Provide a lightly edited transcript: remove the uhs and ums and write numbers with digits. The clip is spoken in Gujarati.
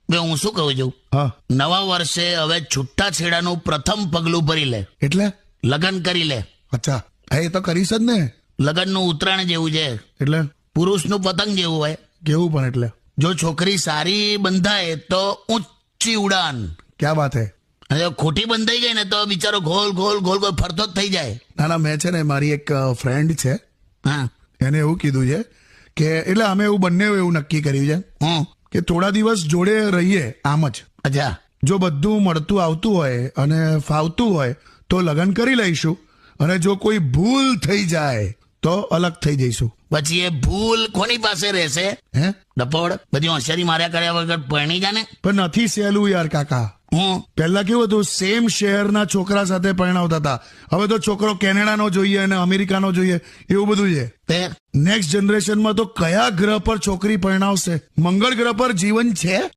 બે હું શું કહું છું, હા નવા વર્ષે હવે છૂટાછેડાનું પ્રથમ પગલું ભરી લે, એટલે લગ્ન કરી લે. અચ્છા હા એ તો કરીશ જ ને. લગ્નનું ઉત્તરાયણ જેવું છે, એટલે પુરુષનું પતંગ જેવું હોય. કેવું પણ એટલે જો છોકરી સારી બંધાય તો ઊંચી ઉડાન, ક્યાં વાત હે. અને જો ખોટી બંધાઈ ગઈ ને તો બિચારો ગોલ ગોલ ગોલ ગોલ ફરતો જ થઈ જાય. ના ના મેં છે ને મારી એક ફ્રેન્ડ છે હા એને એવું કીધું છે કે એટલે અમે એવું બંને એવું નક્કી કર્યું છે હું કે થોડા દિવસ જોડે રહીએ આમ જ. અચ્છા જો બધું મળતું આવતું હોય અને ફાવતું હોય તો લગ્ન કરી લઈશું, અને જો કોઈ ભૂલ થઈ જાય તો અલગ થઈ જઈશું. પછી એ ભૂલ કોની પાસે રહેશે? હે ડપોડ બધી હોશિયારી માર્યા કર્યા વગર પરણી જા ને. પણ નથી સહેલું યાર કાકા. હું પહેલા કેવું હતું, સેમ શહેરના છોકરા સાથે પરણાવતા હતા. હવે તો છોકરો કેનેડાનો જોઈએ અને અમેરિકાનો જોઈએ એવું બધું છે. તે નેક્સ્ટ જનરેશનમાં તો કયા ગ્રહ પર છોકરી પરણાવશે? મંગળ ગ્રહ પર જીવન છે?